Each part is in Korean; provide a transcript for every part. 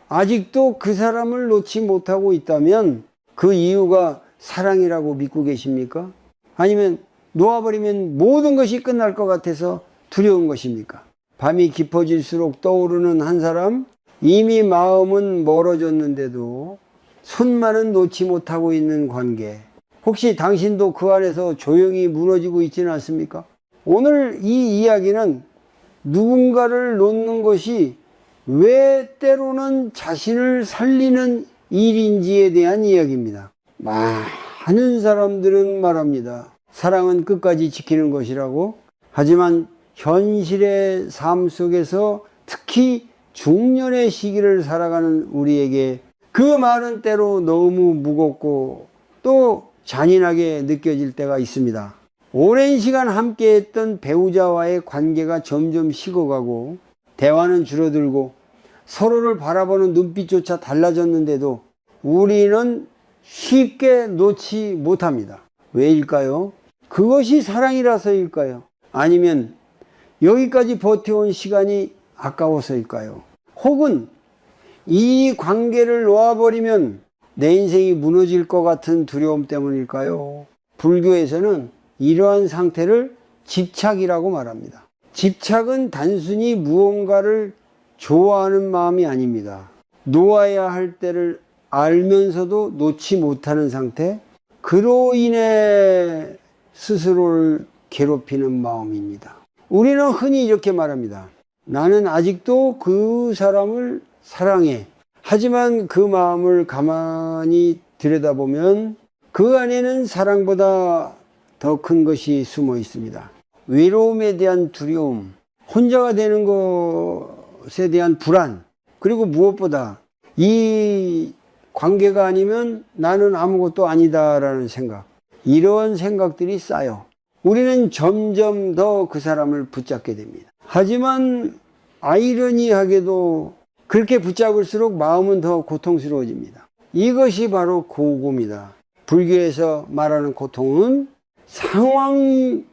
아직도 그 사람을 놓지 못하고 있다면 그 이유가 사랑이라고 믿고 계십니까? 아니면 놓아버리면 모든 것이 끝날 것 같아서 두려운 것입니까? 밤이 깊어질수록 떠오르는 한 사람, 이미 마음은 멀어졌는데도 손만은 놓지 못하고 있는 관계. 혹시 당신도 그 안에서 조용히 무너지고 있지는 않습니까? 오늘 이 이야기는 누군가를 놓는 것이 왜 때로는 자신을 살리는 일인지에 대한 이야기입니다. 많은 사람들은 말합니다. 사랑은 끝까지 지키는 것이라고. 하지만 현실의 삶 속에서 특히 중년의 시기를 살아가는 우리에게 그 말은 때로 너무 무겁고 또 잔인하게 느껴질 때가 있습니다. 오랜 시간 함께했던 배우자와의 관계가 점점 식어가고 대화는 줄어들고 서로를 바라보는 눈빛조차 달라졌는데도 우리는 쉽게 놓지 못합니다. 왜일까요? 그것이 사랑이라서일까요? 아니면 여기까지 버텨온 시간이 아까워서일까요? 혹은 이 관계를 놓아버리면 내 인생이 무너질 것 같은 두려움 때문일까요? 불교에서는 이러한 상태를 집착이라고 말합니다. 집착은 단순히 무언가를 좋아하는 마음이 아닙니다. 놓아야 할 때를 알면서도 놓지 못하는 상태, 그로 인해 스스로를 괴롭히는 마음입니다. 우리는 흔히 이렇게 말합니다. 나는 아직도 그 사람을 사랑해. 하지만 그 마음을 가만히 들여다보면 그 안에는 사랑보다 더 큰 것이 숨어 있습니다. 외로움에 대한 두려움, 혼자가 되는 것에 대한 불안, 그리고 무엇보다 이 관계가 아니면 나는 아무것도 아니다라는 생각, 이런 생각들이 쌓여 우리는 점점 더 그 사람을 붙잡게 됩니다. 하지만 아이러니하게도 그렇게 붙잡을수록 마음은 더 고통스러워집니다. 이것이 바로 고고입니다. 불교에서 말하는 고통은 상황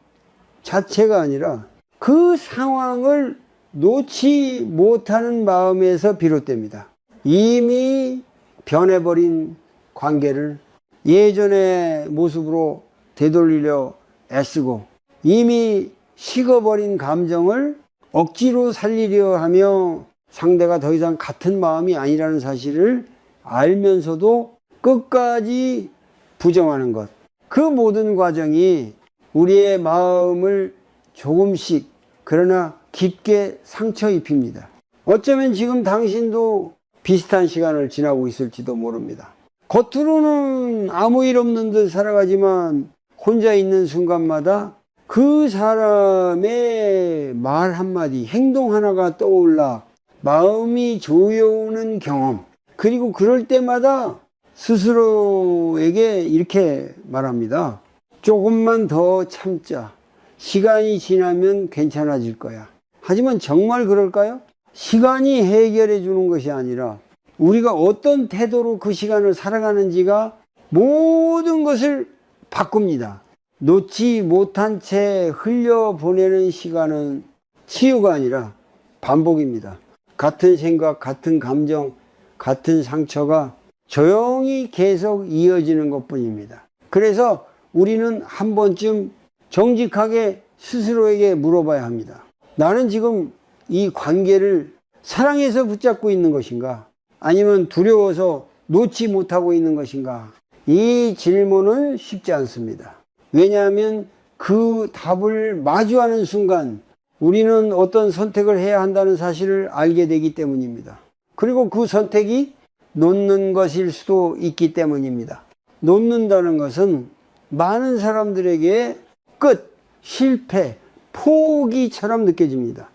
자체가 아니라 그 상황을 놓지 못하는 마음에서 비롯됩니다. 이미 변해버린 관계를 예전의 모습으로 되돌리려 애쓰고 이미 식어버린 감정을 억지로 살리려 하며 상대가 더 이상 같은 마음이 아니라는 사실을 알면서도 끝까지 부정하는 것. 그 모든 과정이 우리의 마음을 조금씩 그러나 깊게 상처 입힙니다. 어쩌면 지금 당신도 비슷한 시간을 지나고 있을지도 모릅니다. 겉으로는 아무 일 없는 듯 살아가지만 혼자 있는 순간마다 그 사람의 말 한마디, 행동 하나가 떠올라 마음이 조여오는 경험. 그리고 그럴 때마다 스스로에게 이렇게 말합니다. 조금만 더 참자. 시간이 지나면 괜찮아질 거야. 하지만 정말 그럴까요? 시간이 해결해 주는 것이 아니라 우리가 어떤 태도로 그 시간을 살아가는지가 모든 것을 바꿉니다. 놓지 못한 채 흘려보내는 시간은 치유가 아니라 반복입니다. 같은 생각, 같은 감정, 같은 상처가 조용히 계속 이어지는 것뿐입니다. 그래서 우리는 한 번쯤 정직하게 스스로에게 물어봐야 합니다. 나는 지금 이 관계를 사랑해서 붙잡고 있는 것인가? 아니면 두려워서 놓지 못하고 있는 것인가? 이 질문은 쉽지 않습니다. 왜냐하면 그 답을 마주하는 순간 우리는 어떤 선택을 해야 한다는 사실을 알게 되기 때문입니다. 그리고 그 선택이 놓는 것일 수도 있기 때문입니다. 놓는다는 것은 많은 사람들에게 끝, 실패, 포기처럼 느껴집니다.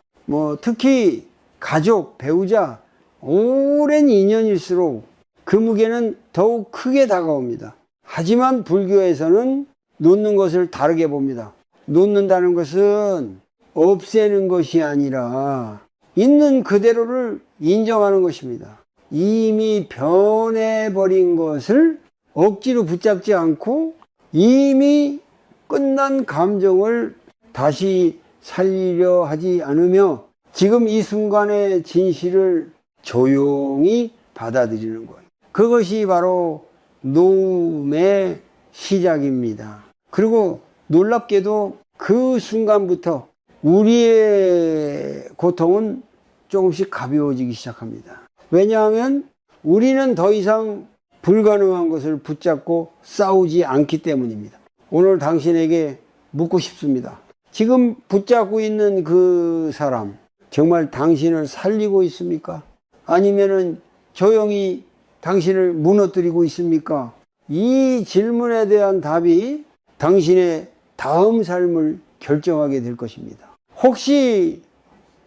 특히 가족, 배우자, 오랜 인연일수록 그 무게는 더욱 크게 다가옵니다. 하지만 불교에서는 놓는 것을 다르게 봅니다. 놓는다는 것은 없애는 것이 아니라 있는 그대로를 인정하는 것입니다. 이미 변해버린 것을 억지로 붙잡지 않고 이미 끝난 감정을 다시 살리려 하지 않으며 지금 이 순간의 진실을 조용히 받아들이는 거예요. 그것이 바로 노움의 시작입니다. 그리고 놀랍게도 그 순간부터 우리의 고통은 조금씩 가벼워지기 시작합니다. 왜냐하면 우리는 더 이상 불가능한 것을 붙잡고 싸우지 않기 때문입니다. 오늘 당신에게 묻고 싶습니다. 지금 붙잡고 있는 그 사람, 정말 당신을 살리고 있습니까? 아니면은 조용히 당신을 무너뜨리고 있습니까? 이 질문에 대한 답이 당신의 다음 삶을 결정하게 될 것입니다. 혹시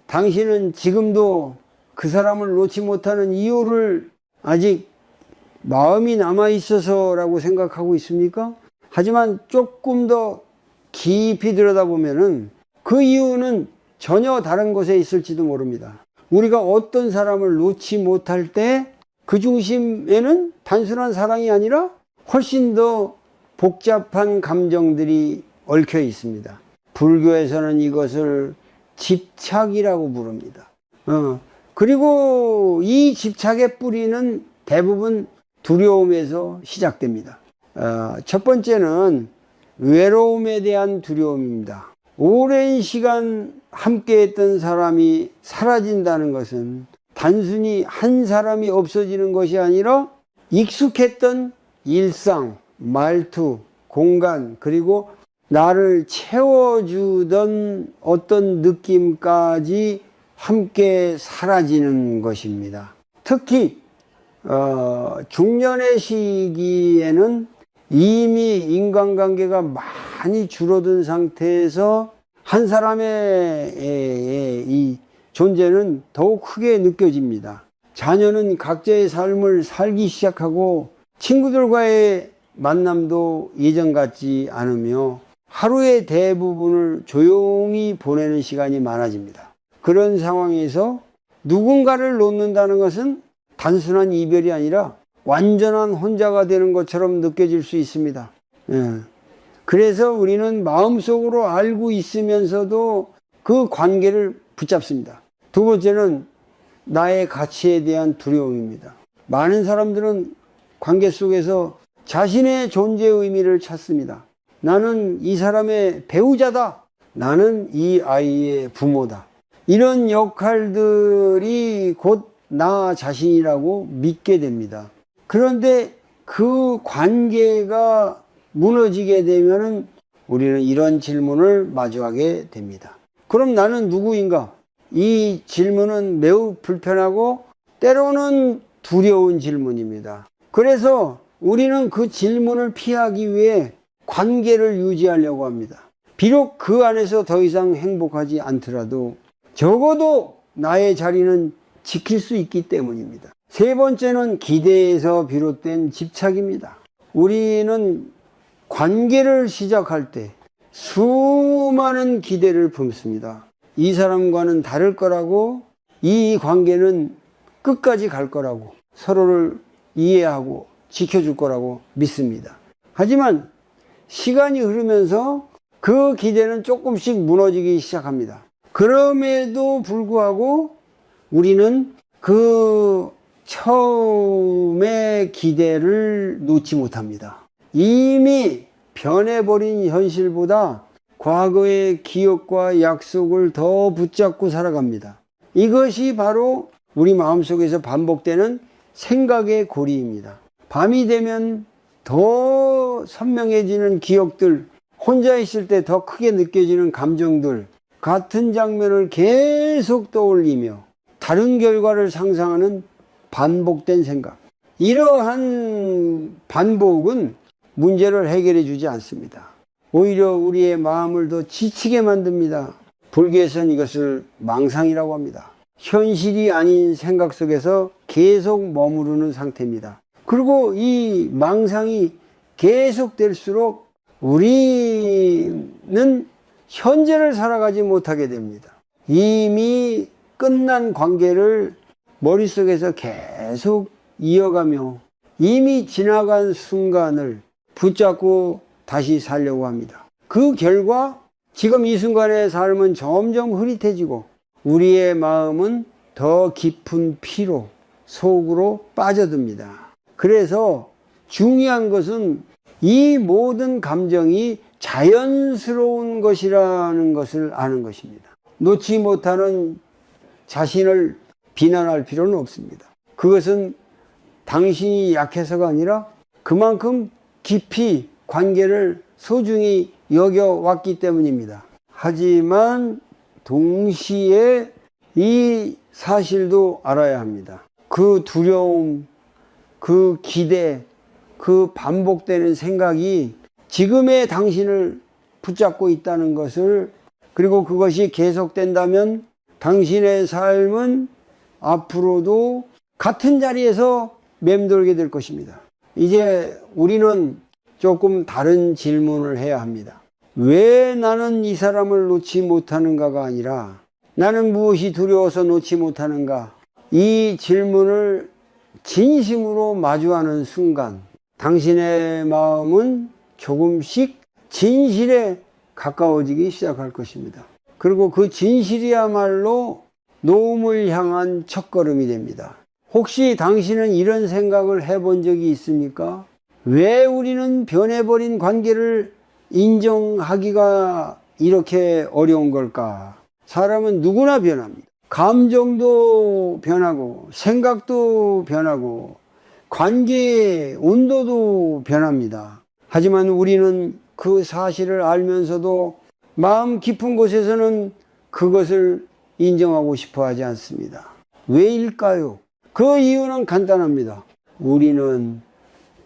당신은 지금도 그 사람을 놓지 못하는 이유를 아직 마음이 남아있어서라고 생각하고 있습니까? 하지만 조금 더 깊이 들여다보면은 그 이유는 전혀 다른 곳에 있을지도 모릅니다. 우리가 어떤 사람을 놓지 못할 때 그 중심에는 단순한 사랑이 아니라 훨씬 더 복잡한 감정들이 얽혀 있습니다. 불교에서는 이것을 집착이라고 부릅니다. 그리고 이 집착의 뿌리는 대부분 두려움에서 시작됩니다. 첫 번째는 외로움에 대한 두려움입니다. 오랜 시간 함께 했던 사람이 사라진다는 것은 단순히 한 사람이 없어지는 것이 아니라 익숙했던 일상, 말투, 공간, 그리고 나를 채워주던 어떤 느낌까지 함께 사라지는 것입니다. 특히 중년의 시기에는 이미 인간관계가 많이 줄어든 상태에서 한 사람의 이 존재는 더욱 크게 느껴집니다. 자녀는 각자의 삶을 살기 시작하고 친구들과의 만남도 예전 같지 않으며 하루의 대부분을 조용히 보내는 시간이 많아집니다. 그런 상황에서 누군가를 놓는다는 것은 단순한 이별이 아니라 완전한 혼자가 되는 것처럼 느껴질 수 있습니다. 그래서 우리는 마음속으로 알고 있으면서도 그 관계를 붙잡습니다. 두 번째는 나의 가치에 대한 두려움입니다. 많은 사람들은 관계 속에서 자신의 존재의 의미를 찾습니다. 나는 이 사람의 배우자다. 나는 이 아이의 부모다. 이런 역할들이 곧 나 자신이라고 믿게 됩니다. 그런데 그 관계가 무너지게 되면은 우리는 이런 질문을 마주하게 됩니다. 그럼 나는 누구인가? 이 질문은 매우 불편하고 때로는 두려운 질문입니다. 그래서 우리는 그 질문을 피하기 위해 관계를 유지하려고 합니다. 비록 그 안에서 더 이상 행복하지 않더라도 적어도 나의 자리는 지킬 수 있기 때문입니다. 세 번째는 기대에서 비롯된 집착입니다. 우리는 관계를 시작할 때 수많은 기대를 품습니다. 이 사람과는 다를 거라고, 이 관계는 끝까지 갈 거라고, 서로를 이해하고 지켜줄 거라고 믿습니다. 하지만 시간이 흐르면서 그 기대는 조금씩 무너지기 시작합니다. 그럼에도 불구하고 우리는 그 처음의 기대를 놓지 못합니다. 이미 변해버린 현실보다 과거의 기억과 약속을 더 붙잡고 살아갑니다. 이것이 바로 우리 마음속에서 반복되는 생각의 고리입니다. 밤이 되면 더 선명해지는 기억들, 혼자 있을 때 더 크게 느껴지는 감정들, 같은 장면을 계속 떠올리며 다른 결과를 상상하는 반복된 생각. 이러한 반복은 문제를 해결해 주지 않습니다. 오히려 우리의 마음을 더 지치게 만듭니다. 불교에서는 이것을 망상이라고 합니다. 현실이 아닌 생각 속에서 계속 머무르는 상태입니다. 그리고 이 망상이 계속될수록 우리는 현재를 살아가지 못하게 됩니다. 이미 끝난 관계를 머릿속에서 계속 이어가며 이미 지나간 순간을 붙잡고 다시 살려고 합니다. 그 결과 지금 이 순간의 삶은 점점 흐릿해지고 우리의 마음은 더 깊은 피로, 속으로 빠져듭니다. 그래서 중요한 것은 이 모든 감정이 자연스러운 것이라는 것을 아는 것입니다. 놓지 못하는 자신을 비난할 필요는 없습니다. 그것은 당신이 약해서가 아니라 그만큼 깊이 관계를 소중히 여겨왔기 때문입니다. 하지만 동시에 이 사실도 알아야 합니다. 그 두려움, 그 기대, 그 반복되는 생각이 지금의 당신을 붙잡고 있다는 것을, 그리고 그것이 계속된다면 당신의 삶은 앞으로도 같은 자리에서 맴돌게 될 것입니다. 이제 우리는 조금 다른 질문을 해야 합니다. 왜 나는 이 사람을 놓지 못하는가가 아니라 나는 무엇이 두려워서 놓지 못하는가? 이 질문을 진심으로 마주하는 순간 당신의 마음은 조금씩 진실에 가까워지기 시작할 것입니다. 그리고 그 진실이야말로 노움을 향한 첫걸음이 됩니다. 혹시 당신은 이런 생각을 해본 적이 있습니까? 왜 우리는 변해버린 관계를 인정하기가 이렇게 어려운 걸까? 사람은 누구나 변합니다. 감정도 변하고 생각도 변하고 관계의 온도도 변합니다. 하지만 우리는 그 사실을 알면서도 마음 깊은 곳에서는 그것을 인정하고 싶어 하지 않습니다. 왜일까요? 그 이유는 간단합니다. 우리는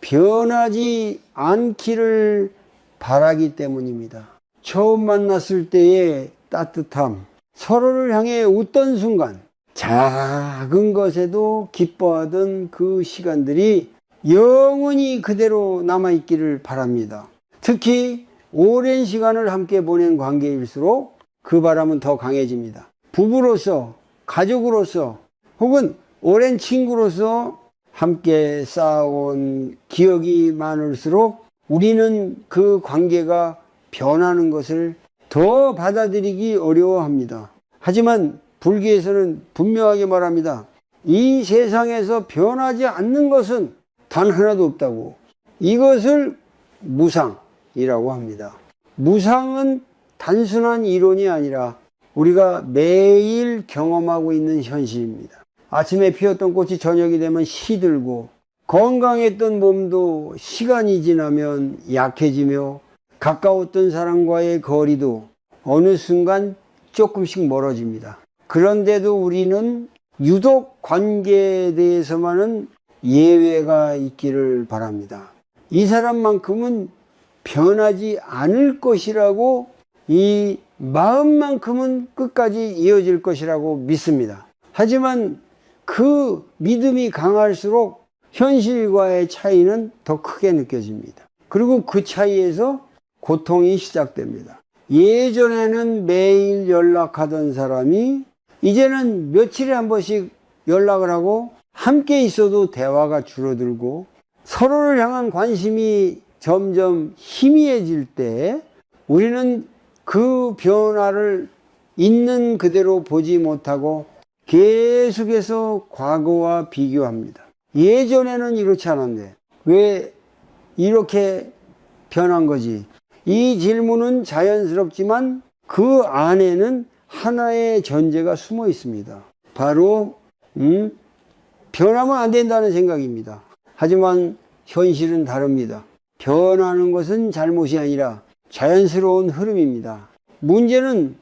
변하지 않기를 바라기 때문입니다. 처음 만났을 때의 따뜻함, 서로를 향해 웃던 순간, 작은 것에도 기뻐하던 그 시간들이 영원히 그대로 남아있기를 바랍니다. 특히 오랜 시간을 함께 보낸 관계일수록 그 바람은 더 강해집니다. 부부로서, 가족으로서, 혹은 오랜 친구로서 함께 쌓아온 기억이 많을수록 우리는 그 관계가 변하는 것을 더 받아들이기 어려워합니다. 하지만 불교에서는 분명하게 말합니다. 이 세상에서 변하지 않는 것은 단 하나도 없다고. 이것을 무상이라고 합니다. 무상은 단순한 이론이 아니라 우리가 매일 경험하고 있는 현실입니다. 아침에 피었던 꽃이 저녁이 되면 시들고, 건강했던 몸도 시간이 지나면 약해지며, 가까웠던 사람과의 거리도 어느 순간 조금씩 멀어집니다. 그런데도 우리는 유독 관계에 대해서만은 예외가 있기를 바랍니다. 이 사람만큼은 변하지 않을 것이라고, 이 마음만큼은 끝까지 이어질 것이라고 믿습니다. 하지만 그 믿음이 강할수록 현실과의 차이는 더 크게 느껴집니다. 그리고 그 차이에서 고통이 시작됩니다. 예전에는 매일 연락하던 사람이 이제는 며칠에 한 번씩 연락을 하고 함께 있어도 대화가 줄어들고 서로를 향한 관심이 점점 희미해질 때 우리는 그 변화를 있는 그대로 보지 못하고 계속해서 과거와 비교합니다. 예전에는 이렇지 않았네. 왜 이렇게 변한 거지? 이 질문은 자연스럽지만 그 안에는 하나의 전제가 숨어 있습니다. 바로 변하면 안 된다는 생각입니다. 하지만 현실은 다릅니다. 변하는 것은 잘못이 아니라 자연스러운 흐름입니다. 문제는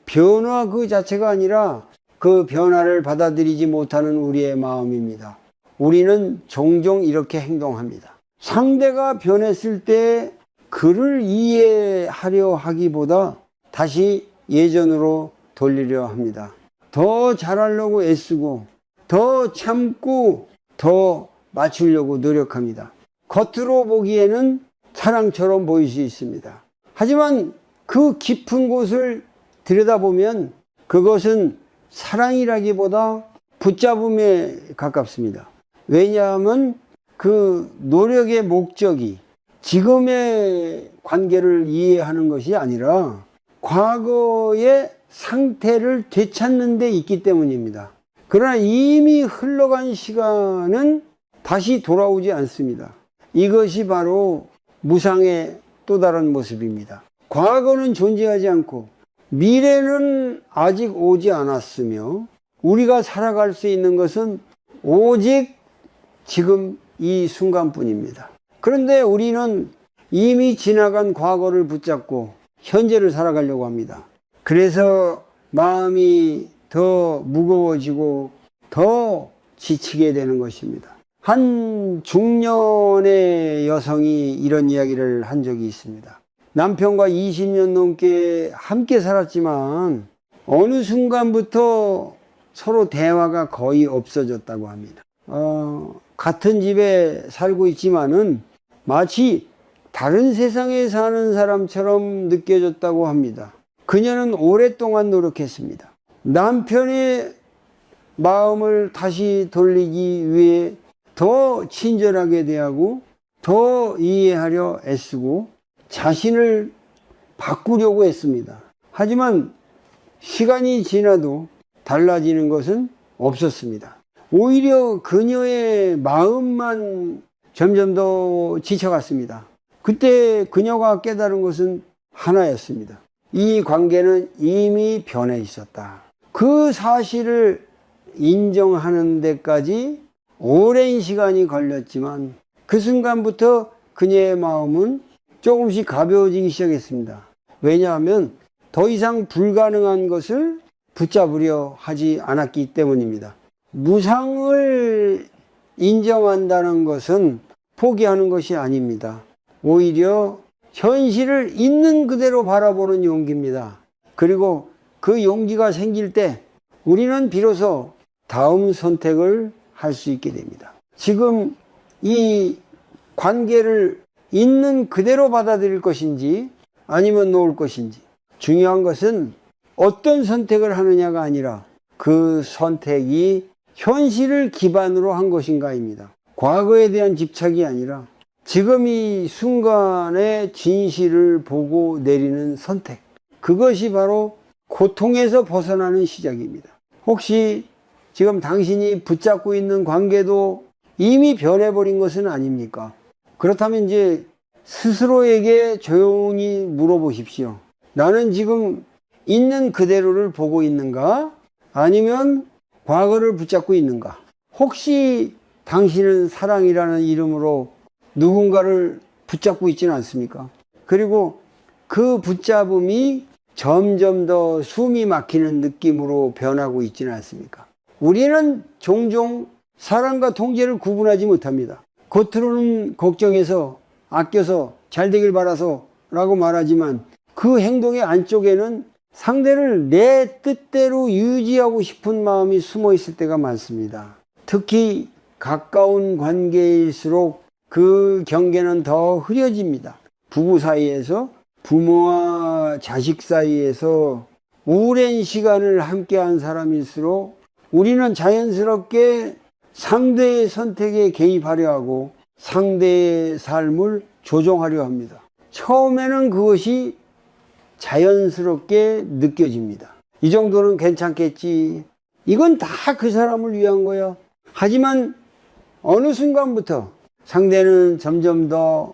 변화 그 자체가 아니라 그 변화를 받아들이지 못하는 우리의 마음입니다. 우리는 종종 이렇게 행동합니다. 상대가 변했을 때 그를 이해하려 하기보다 다시 예전으로 돌리려 합니다. 더 잘하려고 애쓰고 더 참고 더 맞추려고 노력합니다. 겉으로 보기에는 사랑처럼 보일 수 있습니다. 하지만 그 깊은 곳을 들여다보면 그것은 사랑이라기보다 붙잡음에 가깝습니다. 왜냐하면 그 노력의 목적이 지금의 관계를 이해하는 것이 아니라 과거의 상태를 되찾는 데 있기 때문입니다. 그러나 이미 흘러간 시간은 다시 돌아오지 않습니다. 이것이 바로 무상의 또 다른 모습입니다. 과거는 존재하지 않고 미래는 아직 오지 않았으며 우리가 살아갈 수 있는 것은 오직 지금 이 순간뿐입니다. 그런데 우리는 이미 지나간 과거를 붙잡고 현재를 살아가려고 합니다. 그래서 마음이 더 무거워지고 더 지치게 되는 것입니다. 한 중년의 여성이 이런 이야기를 한 적이 있습니다. 남편과 20년 넘게 함께 살았지만 어느 순간부터 서로 대화가 거의 없어졌다고 합니다. 같은 집에 살고 있지만은 마치 다른 세상에 사는 사람처럼 느껴졌다고 합니다. 그녀는 오랫동안 노력했습니다. 남편의 마음을 다시 돌리기 위해 더 친절하게 대하고 더 이해하려 애쓰고 자신을 바꾸려고 했습니다. 하지만 시간이 지나도 달라지는 것은 없었습니다. 오히려 그녀의 마음만 점점 더 지쳐갔습니다. 그때 그녀가 깨달은 것은 하나였습니다. 이 관계는 이미 변해 있었다. 그 사실을 인정하는 데까지 오랜 시간이 걸렸지만 그 순간부터 그녀의 마음은 조금씩 가벼워지기 시작했습니다. 왜냐하면 더 이상 불가능한 것을 붙잡으려 하지 않았기 때문입니다. 무상을 인정한다는 것은 포기하는 것이 아닙니다. 오히려 현실을 있는 그대로 바라보는 용기입니다. 그리고 그 용기가 생길 때 우리는 비로소 다음 선택을 할 수 있게 됩니다. 지금 이 관계를 있는 그대로 받아들일 것인지 아니면 놓을 것인지, 중요한 것은 어떤 선택을 하느냐가 아니라 그 선택이 현실을 기반으로 한 것인가입니다. 과거에 대한 집착이 아니라 지금 이 순간의 진실을 보고 내리는 선택, 그것이 바로 고통에서 벗어나는 시작입니다. 혹시 지금 당신이 붙잡고 있는 관계도 이미 변해버린 것은 아닙니까? 그렇다면 이제 스스로에게 조용히 물어보십시오. 나는 지금 있는 그대로를 보고 있는가? 아니면 과거를 붙잡고 있는가? 혹시 당신은 사랑이라는 이름으로 누군가를 붙잡고 있지는 않습니까? 그리고 그 붙잡음이 점점 더 숨이 막히는 느낌으로 변하고 있지는 않습니까? 우리는 종종 사랑과 통제를 구분하지 못합니다. 겉으로는 걱정해서 아껴서 잘 되길 바라서 라고 말하지만 그 행동의 안쪽에는 상대를 내 뜻대로 유지하고 싶은 마음이 숨어 있을 때가 많습니다. 특히 가까운 관계일수록 그 경계는 더 흐려집니다. 부부 사이에서, 부모와 자식 사이에서 오랜 시간을 함께한 사람일수록 우리는 자연스럽게 상대의 선택에 개입하려 하고 상대의 삶을 조종하려 합니다. 처음에는 그것이 자연스럽게 느껴집니다. 이 정도는 괜찮겠지. 이건 다 그 사람을 위한 거야. 하지만 어느 순간부터 상대는 점점 더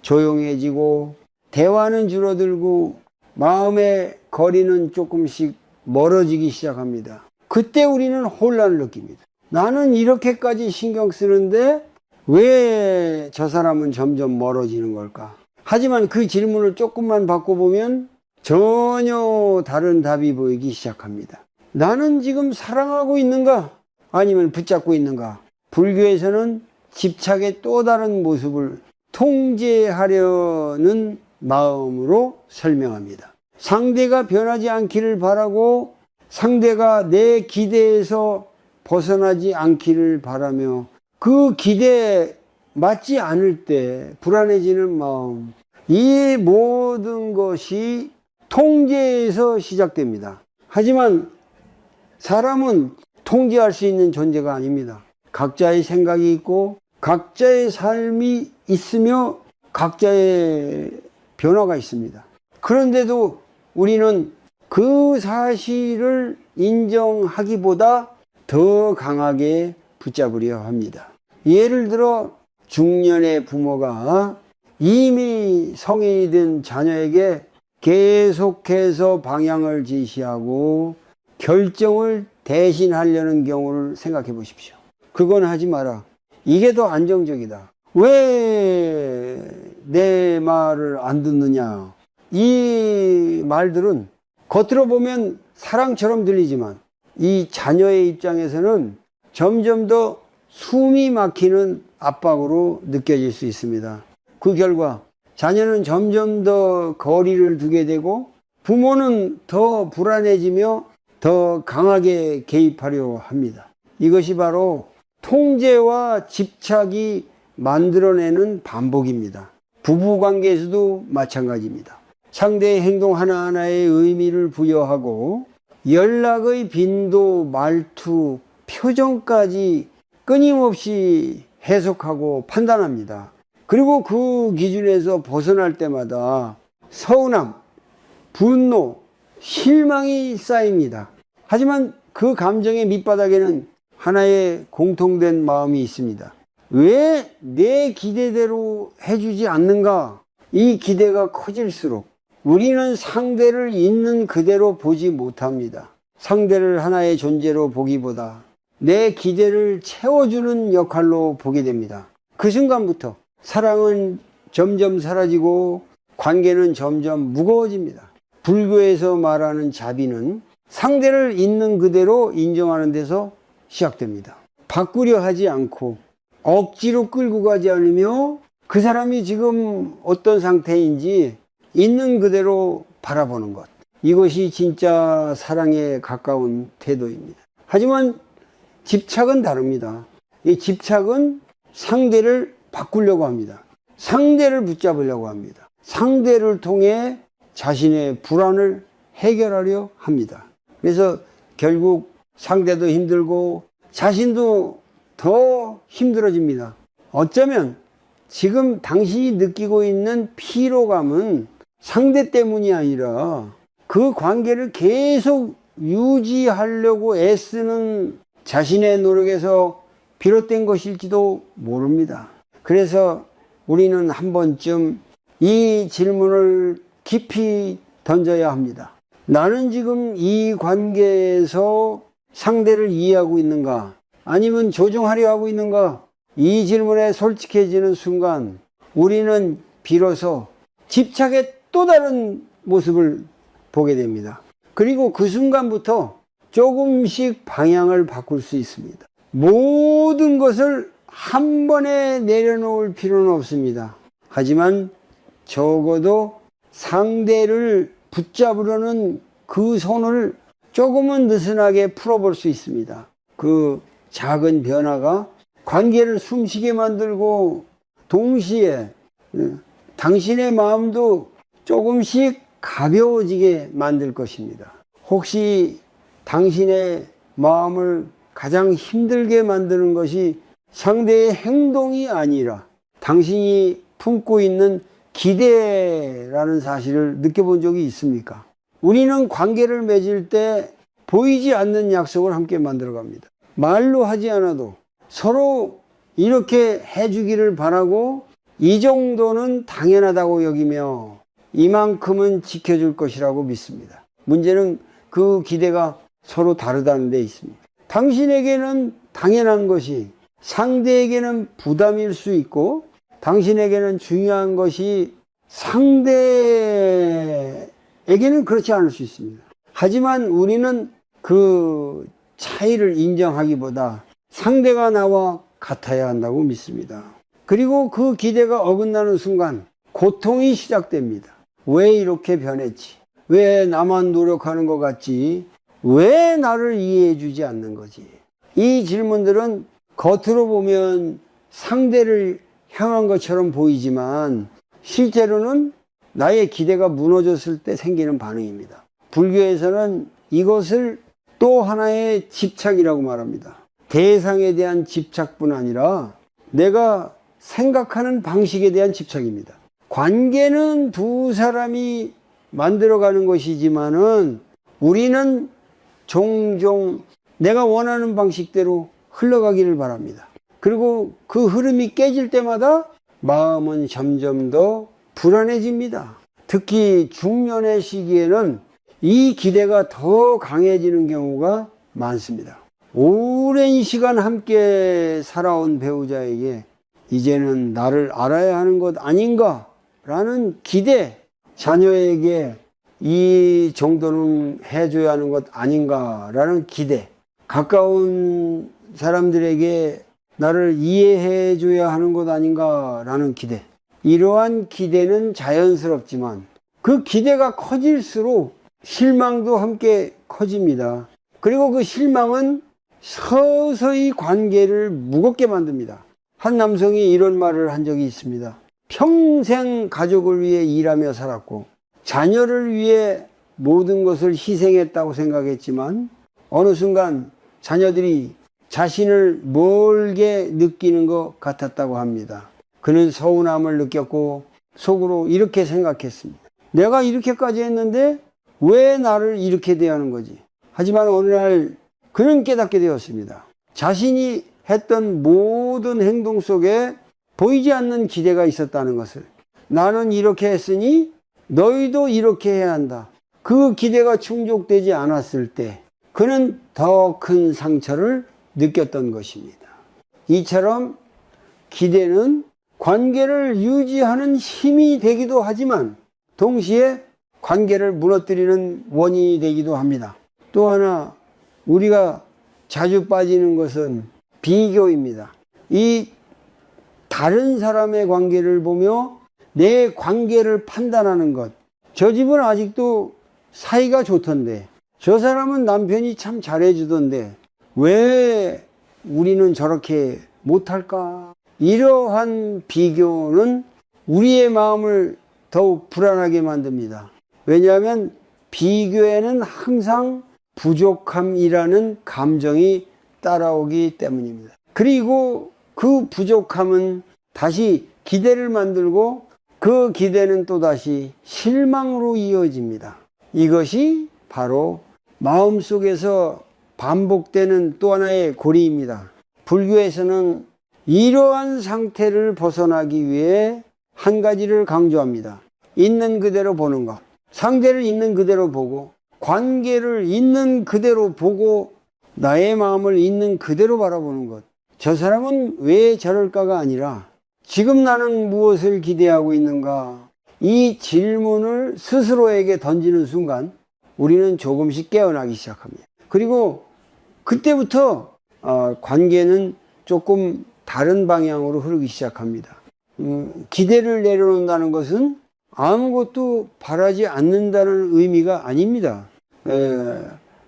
조용해지고 대화는 줄어들고 마음의 거리는 조금씩 멀어지기 시작합니다. 그때 우리는 혼란을 느낍니다. 나는 이렇게까지 신경 쓰는데 왜 저 사람은 점점 멀어지는 걸까? 하지만 그 질문을 조금만 바꿔보면 전혀 다른 답이 보이기 시작합니다. 나는 지금 사랑하고 있는가? 아니면 붙잡고 있는가? 불교에서는 집착의 또 다른 모습을 통제하려는 마음으로 설명합니다. 상대가 변하지 않기를 바라고 상대가 내 기대에서 벗어나지 않기를 바라며 그 기대에 맞지 않을 때 불안해지는 마음, 이 모든 것이 통제에서 시작됩니다. 하지만 사람은 통제할 수 있는 존재가 아닙니다. 각자의 생각이 있고 각자의 삶이 있으며 각자의 변화가 있습니다. 그런데도 우리는 그 사실을 인정하기보다 더 강하게 붙잡으려 합니다. 예를 들어 중년의 부모가 이미 성인이 된 자녀에게 계속해서 방향을 지시하고 결정을 대신하려는 경우를 생각해 보십시오. 그건 하지 마라. 이게 더 안정적이다. 왜 내 말을 안 듣느냐. 이 말들은 겉으로 보면 사랑처럼 들리지만 이 자녀의 입장에서는 점점 더 숨이 막히는 압박으로 느껴질 수 있습니다. 그 결과 자녀는 점점 더 거리를 두게 되고 부모는 더 불안해지며 더 강하게 개입하려 합니다. 이것이 바로 통제와 집착이 만들어내는 반복입니다. 부부관계에서도 마찬가지입니다. 상대의 행동 하나하나에 의미를 부여하고 연락의 빈도, 말투, 표정까지 끊임없이 해석하고 판단합니다. 그리고 그 기준에서 벗어날 때마다 서운함, 분노, 실망이 쌓입니다. 하지만 그 감정의 밑바닥에는 하나의 공통된 마음이 있습니다. 왜 내 기대대로 해주지 않는가? 이 기대가 커질수록 우리는 상대를 있는 그대로 보지 못합니다. 상대를 하나의 존재로 보기보다 내 기대를 채워주는 역할로 보게 됩니다. 그 순간부터 사랑은 점점 사라지고 관계는 점점 무거워집니다. 불교에서 말하는 자비는 상대를 있는 그대로 인정하는 데서 시작됩니다. 바꾸려 하지 않고 억지로 끌고 가지 않으며 그 사람이 지금 어떤 상태인지 있는 그대로 바라보는 것. 이것이 진짜 사랑에 가까운 태도입니다. 하지만 집착은 다릅니다. 이 집착은 상대를 바꾸려고 합니다. 상대를 붙잡으려고 합니다. 상대를 통해 자신의 불안을 해결하려 합니다. 그래서 결국 상대도 힘들고 자신도 더 힘들어집니다. 어쩌면 지금 당신이 느끼고 있는 피로감은 상대 때문이 아니라 그 관계를 계속 유지하려고 애쓰는 자신의 노력에서 비롯된 것일지도 모릅니다. 그래서 우리는 한 번쯤 이 질문을 깊이 던져야 합니다. 나는 지금 이 관계에서 상대를 이해하고 있는가? 아니면 조종하려 하고 있는가? 이 질문에 솔직해지는 순간 우리는 비로소 집착의 또 다른 모습을 보게 됩니다. 그리고 그 순간부터 조금씩 방향을 바꿀 수 있습니다. 모든 것을 한 번에 내려놓을 필요는 없습니다. 하지만 적어도 상대를 붙잡으려는 그 손을 조금은 느슨하게 풀어볼 수 있습니다. 그 작은 변화가 관계를 숨쉬게 만들고 동시에 당신의 마음도 조금씩 가벼워지게 만들 것입니다. 혹시 당신의 마음을 가장 힘들게 만드는 것이 상대의 행동이 아니라 당신이 품고 있는 기대라는 사실을 느껴본 적이 있습니까? 우리는 관계를 맺을 때 보이지 않는 약속을 함께 만들어 갑니다. 말로 하지 않아도 서로 이렇게 해주기를 바라고 이 정도는 당연하다고 여기며 이만큼은 지켜줄 것이라고 믿습니다. 문제는 그 기대가 서로 다르다는 데 있습니다. 당신에게는 당연한 것이 상대에게는 부담일 수 있고 당신에게는 중요한 것이 상대에게는 그렇지 않을 수 있습니다. 하지만 우리는 그 차이를 인정하기보다 상대가 나와 같아야 한다고 믿습니다. 그리고 그 기대가 어긋나는 순간 고통이 시작됩니다. 왜 이렇게 변했지? 왜 나만 노력하는 것 같지? 왜 나를 이해해 주지 않는 거지? 이 질문들은 겉으로 보면 상대를 향한 것처럼 보이지만 실제로는 나의 기대가 무너졌을 때 생기는 반응입니다. 불교에서는 이것을 또 하나의 집착이라고 말합니다. 대상에 대한 집착뿐 아니라 내가 생각하는 방식에 대한 집착입니다. 관계는 두 사람이 만들어가는 것이지만은 우리는 종종 내가 원하는 방식대로 흘러가기를 바랍니다. 그리고 그 흐름이 깨질 때마다 마음은 점점 더 불안해집니다. 특히 중년의 시기에는 이 기대가 더 강해지는 경우가 많습니다. 오랜 시간 함께 살아온 배우자에게 이제는 나를 알아야 하는 것 아닌가 라는 기대, 자녀에게 이 정도는 해줘야 하는 것 아닌가 라는 기대, 가까운 사람들에게 나를 이해해 줘야 하는 것 아닌가 라는 기대, 이러한 기대는 자연스럽지만 그 기대가 커질수록 실망도 함께 커집니다. 그리고 그 실망은 서서히 관계를 무겁게 만듭니다. 한 남성이 이런 말을 한 적이 있습니다. 평생 가족을 위해 일하며 살았고 자녀를 위해 모든 것을 희생했다고 생각했지만 어느 순간 자녀들이 자신을 멀게 느끼는 것 같았다고 합니다. 그는 서운함을 느꼈고 속으로 이렇게 생각했습니다. 내가 이렇게까지 했는데 왜 나를 이렇게 대하는 거지? 하지만 어느 날 그는 깨닫게 되었습니다. 자신이 했던 모든 행동 속에 보이지 않는 기대가 있었다는 것을. 나는 이렇게 했으니 너희도 이렇게 해야 한다. 그 기대가 충족되지 않았을 때 그는 더 큰 상처를 느꼈던 것입니다. 이처럼 기대는 관계를 유지하는 힘이 되기도 하지만 동시에 관계를 무너뜨리는 원인이 되기도 합니다. 또 하나 우리가 자주 빠지는 것은 비교입니다. 이 다른 사람의 관계를 보며 내 관계를 판단하는 것. 저 집은 아직도 사이가 좋던데, 저 사람은 남편이 참 잘해주던데 왜 우리는 저렇게 못할까? 이러한 비교는 우리의 마음을 더욱 불안하게 만듭니다. 왜냐하면 비교에는 항상 부족함이라는 감정이 따라오기 때문입니다. 그리고 그 부족함은 다시 기대를 만들고 그 기대는 또다시 실망으로 이어집니다. 이것이 바로 마음속에서 반복되는 또 하나의 고리입니다. 불교에서는 이러한 상태를 벗어나기 위해 한 가지를 강조합니다. 있는 그대로 보는 것. 상대를 있는 그대로 보고 관계를 있는 그대로 보고 나의 마음을 있는 그대로 바라보는 것. 저 사람은 왜 저럴까가 아니라 지금 나는 무엇을 기대하고 있는가? 이 질문을 스스로에게 던지는 순간 우리는 조금씩 깨어나기 시작합니다. 그리고 그때부터 관계는 조금 다른 방향으로 흐르기 시작합니다. 기대를 내려놓는다는 것은 아무것도 바라지 않는다는 의미가 아닙니다.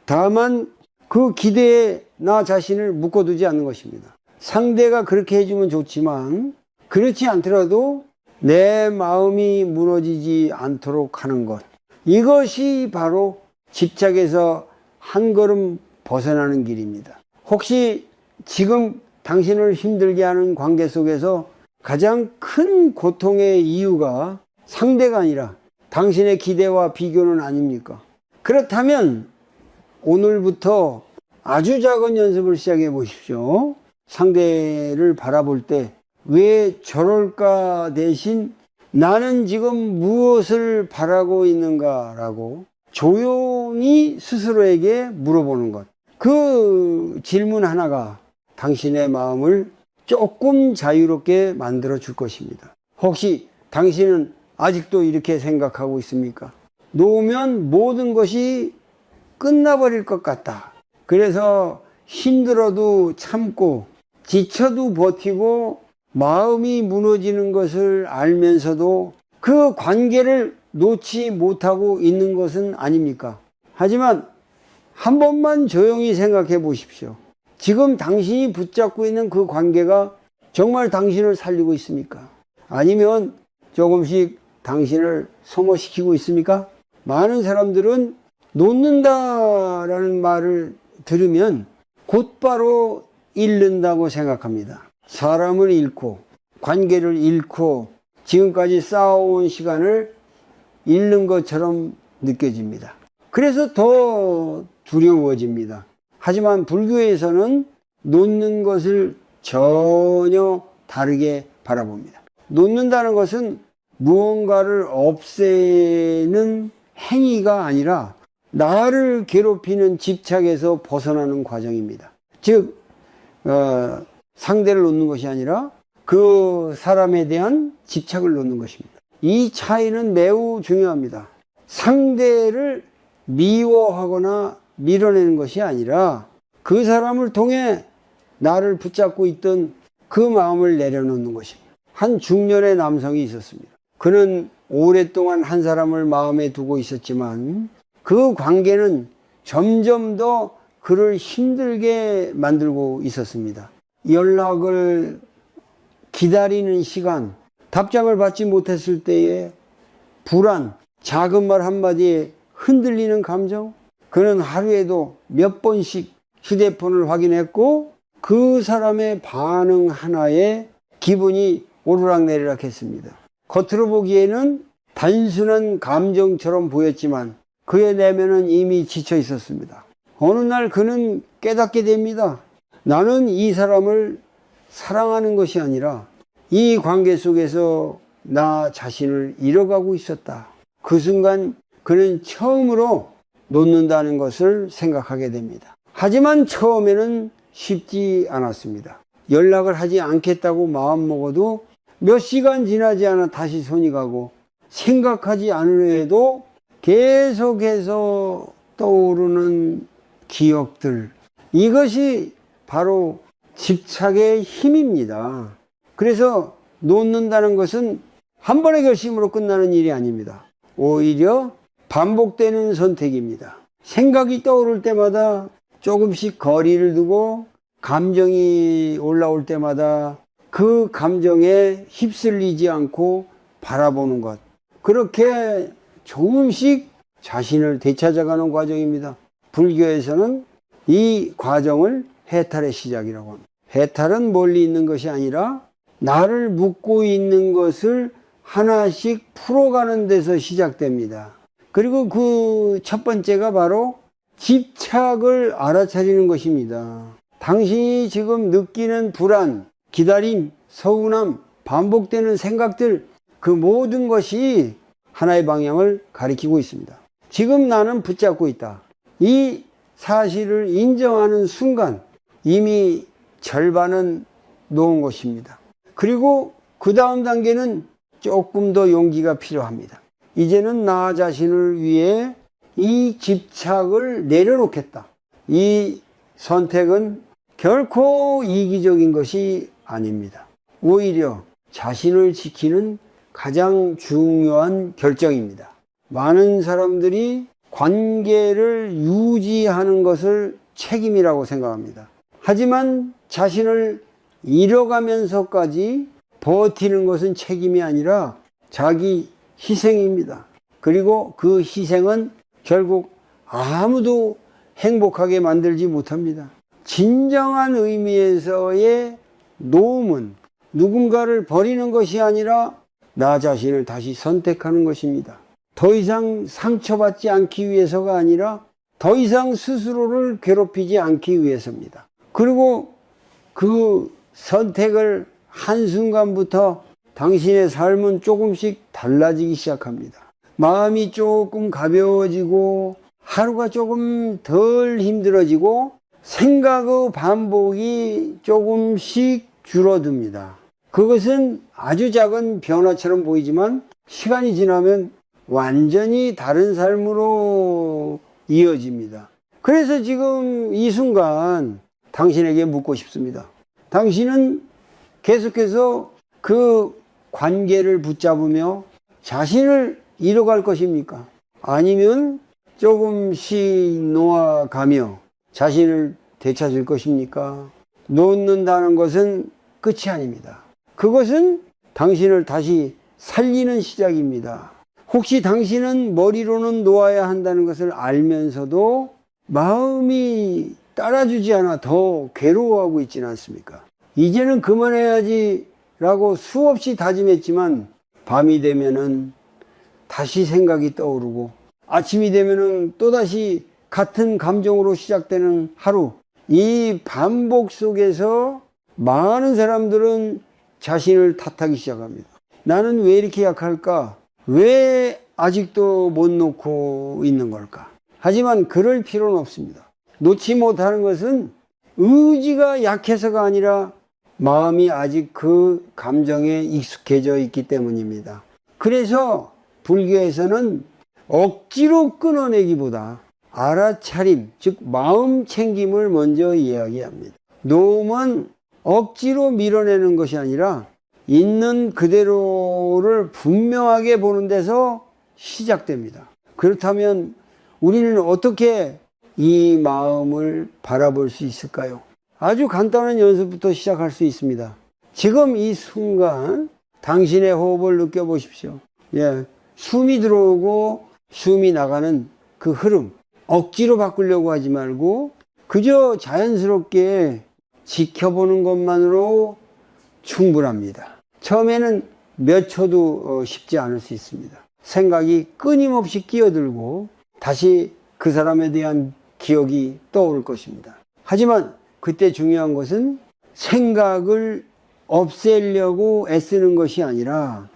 다만 그 기대에 나 자신을 묶어두지 않는 것입니다. 상대가 그렇게 해주면 좋지만 그렇지 않더라도 내 마음이 무너지지 않도록 하는 것. 이것이 바로 집착에서 한 걸음 벗어나는 길입니다. 혹시 지금 당신을 힘들게 하는 관계 속에서 가장 큰 고통의 이유가 상대가 아니라 당신의 기대와 비교는 아닙니까? 그렇다면 오늘부터 아주 작은 연습을 시작해 보십시오. 상대를 바라볼 때 왜 저럴까 대신 나는 지금 무엇을 바라고 있는가라고 조용히 스스로에게 물어보는 것. 그 질문 하나가 당신의 마음을 조금 자유롭게 만들어 줄 것입니다. 혹시 당신은 아직도 이렇게 생각하고 있습니까? 놓으면 모든 것이 끝나버릴 것 같다. 그래서 힘들어도 참고 지쳐도 버티고 마음이 무너지는 것을 알면서도 그 관계를 놓지 못하고 있는 것은 아닙니까? 하지만 한 번만 조용히 생각해 보십시오. 지금 당신이 붙잡고 있는 그 관계가 정말 당신을 살리고 있습니까? 아니면 조금씩 당신을 소모시키고 있습니까? 많은 사람들은 놓는다라는 말을 들으면 곧바로 잃는다고 생각합니다. 사람을 잃고 관계를 잃고 지금까지 쌓아온 시간을 잃는 것처럼 느껴집니다. 그래서 더 두려워집니다. 하지만 불교에서는 놓는 것을 전혀 다르게 바라봅니다. 놓는다는 것은 무언가를 없애는 행위가 아니라 나를 괴롭히는 집착에서 벗어나는 과정입니다. 즉 상대를 놓는 것이 아니라 그 사람에 대한 집착을 놓는 것입니다. 이 차이는 매우 중요합니다. 상대를 미워하거나 밀어내는 것이 아니라 그 사람을 통해 나를 붙잡고 있던 그 마음을 내려놓는 것입니다. 한 중년의 남성이 있었습니다. 그는 오랫동안 한 사람을 마음에 두고 있었지만 그 관계는 점점 더 그를 힘들게 만들고 있었습니다. 연락을 기다리는 시간, 답장을 받지 못했을 때의 불안, 작은 말 한마디에 흔들리는 감정. 그는 하루에도 몇 번씩 휴대폰을 확인했고 그 사람의 반응 하나에 기분이 오르락내리락 했습니다. 겉으로 보기에는 단순한 감정처럼 보였지만 그의 내면은 이미 지쳐 있었습니다. 어느 날 그는 깨닫게 됩니다. 나는 이 사람을 사랑하는 것이 아니라 이 관계 속에서 나 자신을 잃어가고 있었다. 그 순간 그는 처음으로 놓는다는 것을 생각하게 됩니다. 하지만 처음에는 쉽지 않았습니다. 연락을 하지 않겠다고 마음먹어도 몇 시간 지나지 않아 다시 손이 가고 생각하지 않으려도 계속해서 떠오르는 기억들, 이것이 바로 집착의 힘입니다. 그래서 놓는다는 것은 한 번의 결심으로 끝나는 일이 아닙니다. 오히려 반복되는 선택입니다. 생각이 떠오를 때마다 조금씩 거리를 두고 감정이 올라올 때마다 그 감정에 휩쓸리지 않고 바라보는 것. 그렇게 조금씩 자신을 되찾아가는 과정입니다. 불교에서는 이 과정을 해탈의 시작이라고 합니다. 해탈은 멀리 있는 것이 아니라 나를 묶고 있는 것을 하나씩 풀어가는 데서 시작됩니다. 그리고 그 첫 번째가 바로 집착을 알아차리는 것입니다. 당신이 지금 느끼는 불안, 기다림, 서운함, 반복되는 생각들, 그 모든 것이 하나의 방향을 가리키고 있습니다. 지금 나는 붙잡고 있다. 이 사실을 인정하는 순간 이미 절반은 놓은 것입니다. 그리고 그 다음 단계는 조금 더 용기가 필요합니다. 이제는 나 자신을 위해 이 집착을 내려놓겠다. 이 선택은 결코 이기적인 것이 아닙니다. 오히려 자신을 지키는 가장 중요한 결정입니다. 많은 사람들이 관계를 유지하는 것을 책임이라고 생각합니다. 하지만 자신을 잃어가면서까지 버티는 것은 책임이 아니라 자기 희생입니다. 그리고 그 희생은 결국 아무도 행복하게 만들지 못합니다. 진정한 의미에서의 노음은 누군가를 버리는 것이 아니라 나 자신을 다시 선택하는 것입니다. 더 이상 상처받지 않기 위해서가 아니라 더 이상 스스로를 괴롭히지 않기 위해서입니다. 그리고 그 선택을 한순간부터 당신의 삶은 조금씩 달라지기 시작합니다. 마음이 조금 가벼워지고 하루가 조금 덜 힘들어지고 생각의 반복이 조금씩 줄어듭니다. 그것은 아주 작은 변화처럼 보이지만 시간이 지나면 완전히 다른 삶으로 이어집니다. 그래서 지금 이 순간 당신에게 묻고 싶습니다. 당신은 계속해서 그 관계를 붙잡으며 자신을 잃어갈 것입니까? 아니면 조금씩 놓아가며 자신을 되찾을 것입니까? 놓는다는 것은 끝이 아닙니다. 그것은 당신을 다시 살리는 시작입니다. 혹시 당신은 머리로는 놓아야 한다는 것을 알면서도 마음이 따라주지 않아 더 괴로워하고 있지는 않습니까? 이제는 그만해야지 라고 수없이 다짐했지만 밤이 되면은 다시 생각이 떠오르고 아침이 되면은 또다시 같은 감정으로 시작되는 하루, 이 반복 속에서 많은 사람들은 자신을 탓하기 시작합니다. 나는 왜 이렇게 약할까? 왜 아직도 못 놓고 있는 걸까? 하지만 그럴 필요는 없습니다. 놓지 못하는 것은 의지가 약해서가 아니라 마음이 아직 그 감정에 익숙해져 있기 때문입니다. 그래서 불교에서는 억지로 끊어내기보다 알아차림, 즉 마음 챙김을 먼저 이야기합니다. 노음은 억지로 밀어내는 것이 아니라 있는 그대로를 분명하게 보는 데서 시작됩니다. 그렇다면 우리는 어떻게 이 마음을 바라볼 수 있을까요? 아주 간단한 연습부터 시작할 수 있습니다. 지금 이 순간 당신의 호흡을 느껴보십시오. 숨이 들어오고 숨이 나가는 그 흐름, 억지로 바꾸려고 하지 말고 그저 자연스럽게 지켜보는 것만으로 충분합니다. 처음에는 몇 초도 쉽지 않을 수 있습니다. 생각이 끊임없이 끼어들고 다시 그 사람에 대한 기억이 떠오를 것입니다. 하지만 그때 중요한 것은 생각을 없애려고 애쓰는 것이 아니라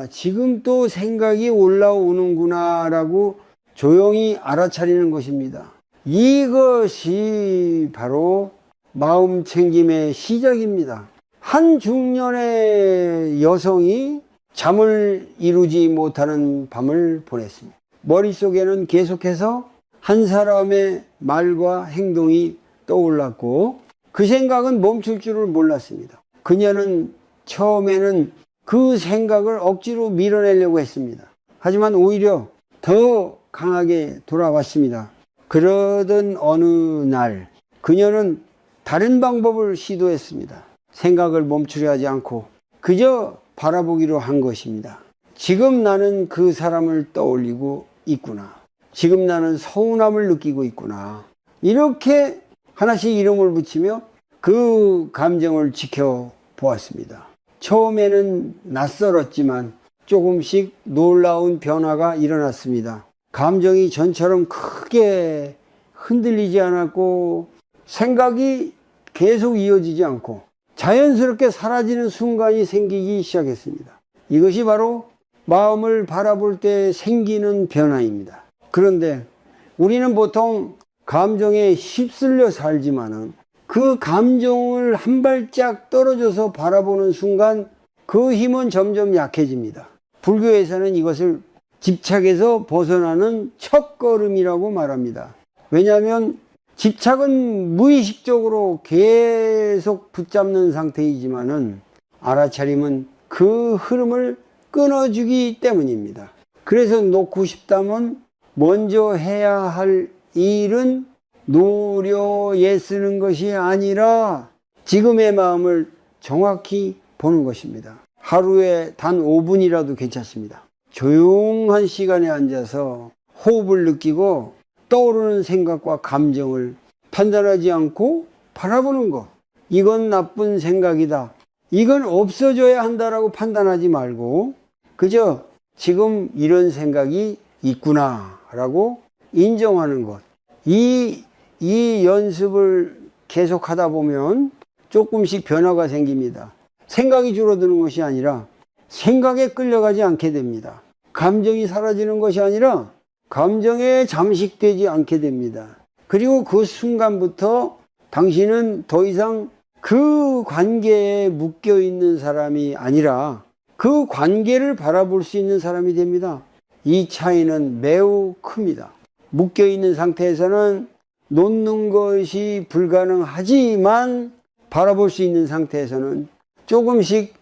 지금 또 생각이 올라오는구나 라고 조용히 알아차리는 것입니다. 이것이 바로 마음 챙김의 시작입니다. 한 중년의 여성이 잠을 이루지 못하는 밤을 보냈습니다. 머릿속에는 계속해서 한 사람의 말과 행동이 떠올랐고 그 생각은 멈출 줄을 몰랐습니다. 그녀는 처음에는 그 생각을 억지로 밀어내려고 했습니다. 하지만 오히려 더 강하게 돌아왔습니다. 그러던 어느 날 그녀는 다른 방법을 시도했습니다. 생각을 멈추려 하지 않고 그저 바라보기로 한 것입니다. 지금 나는 그 사람을 떠올리고 있구나. 지금 나는 서운함을 느끼고 있구나. 이렇게 하나씩 이름을 붙이며 그 감정을 지켜보았습니다. 처음에는 낯설었지만 조금씩 놀라운 변화가 일어났습니다. 감정이 전처럼 크게 흔들리지 않았고 생각이 계속 이어지지 않고 자연스럽게 사라지는 순간이 생기기 시작했습니다. 이것이 바로 마음을 바라볼 때 생기는 변화입니다. 그런데 우리는 보통 감정에 휩쓸려 살지만은 그 감정을 한 발짝 떨어져서 바라보는 순간 그 힘은 점점 약해집니다. 불교에서는 이것을 집착에서 벗어나는 첫걸음이라고 말합니다. 왜냐하면 집착은 무의식적으로 계속 붙잡는 상태이지만은 알아차림은 그 흐름을 끊어주기 때문입니다. 그래서 놓고 싶다면 먼저 해야 할 일은 노려에 쓰는 것이 아니라 지금의 마음을 정확히 보는 것입니다. 하루에 단 5분이라도 괜찮습니다. 조용한 시간에 앉아서 호흡을 느끼고 떠오르는 생각과 감정을 판단하지 않고 바라보는 것. 이건 나쁜 생각이다. 이건 없어져야 한다라고 판단하지 말고 그저 지금 이런 생각이 있구나 라고 인정하는 것. 이 연습을 계속 하다 보면 조금씩 변화가 생깁니다. 생각이 줄어드는 것이 아니라 생각에 끌려가지 않게 됩니다. 감정이 사라지는 것이 아니라 감정에 잠식되지 않게 됩니다. 그리고 그 순간부터 당신은 더 이상 그 관계에 묶여 있는 사람이 아니라 그 관계를 바라볼 수 있는 사람이 됩니다. 이 차이는 매우 큽니다. 묶여 있는 상태에서는 놓는 것이 불가능하지만 바라볼 수 있는 상태에서는 조금씩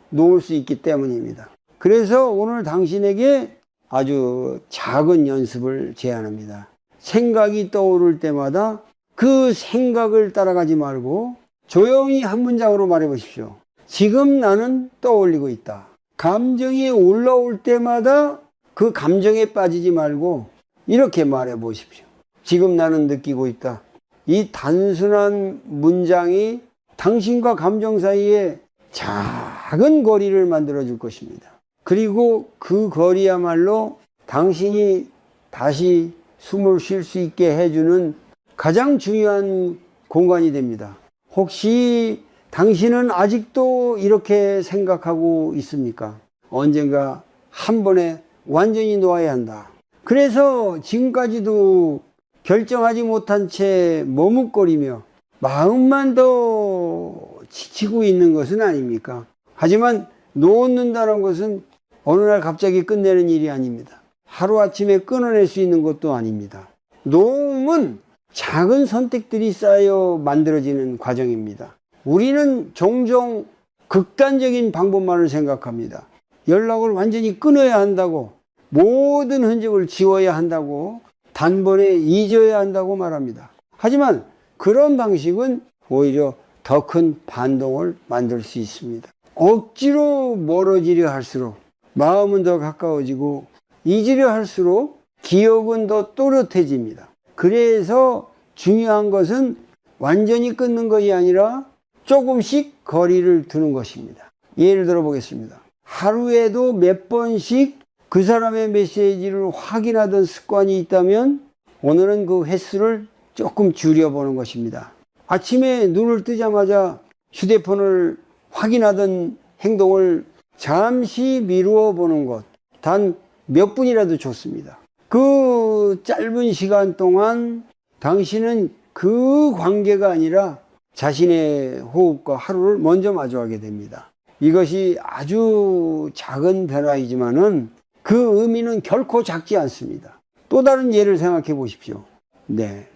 놓을 수 있기 때문입니다. 그래서 오늘 당신에게 아주 작은 연습을 제안합니다. 생각이 떠오를 때마다 그 생각을 따라가지 말고 조용히 한 문장으로 말해 보십시오. 지금 나는 떠올리고 있다. 감정이 올라올 때마다 그 감정에 빠지지 말고 이렇게 말해 보십시오. 지금 나는 느끼고 있다. 이 단순한 문장이 당신과 감정 사이에 작은 거리를 만들어 줄 것입니다. 그리고 그 거리야말로 당신이 다시 숨을 쉴 수 있게 해주는 가장 중요한 공간이 됩니다. 혹시 당신은 아직도 이렇게 생각하고 있습니까? 언젠가 한 번에 완전히 놓아야 한다. 그래서 지금까지도 결정하지 못한 채 머뭇거리며 마음만 더 지치고 있는 것은 아닙니까? 하지만 놓는다는 것은 어느 날 갑자기 끝내는 일이 아닙니다. 하루아침에 끊어낼 수 있는 것도 아닙니다. 놓음은 작은 선택들이 쌓여 만들어지는 과정입니다. 우리는 종종 극단적인 방법만을 생각합니다. 연락을 완전히 끊어야 한다고, 모든 흔적을 지워야 한다고, 단번에 잊어야 한다고 말합니다. 하지만 그런 방식은 오히려 더 큰 반동을 만들 수 있습니다. 억지로 멀어지려 할수록 마음은 더 가까워지고, 잊으려 할수록 기억은 더 또렷해집니다. 그래서 중요한 것은 완전히 끊는 것이 아니라 조금씩 거리를 두는 것입니다. 예를 들어 보겠습니다. 하루에도 몇 번씩 그 사람의 메시지를 확인하던 습관이 있다면 오늘은 그 횟수를 조금 줄여보는 것입니다. 아침에 눈을 뜨자마자 휴대폰을 확인하던 행동을 잠시 미루어 보는 것, 단 몇 분이라도 좋습니다. 그 짧은 시간 동안 당신은 그 관계가 아니라 자신의 호흡과 하루를 먼저 마주하게 됩니다. 이것이 아주 작은 변화이지만은 그 의미는 결코 작지 않습니다. 또 다른 예를 생각해 보십시오. 네.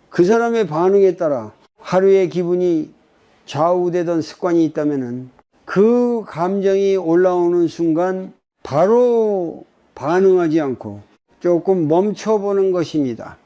그 사람의 반응에 따라 하루의 기분이 좌우되던 습관이 있다면은 그 감정이 올라오는 순간 바로 반응하지 않고 조금 멈춰보는 것입니다.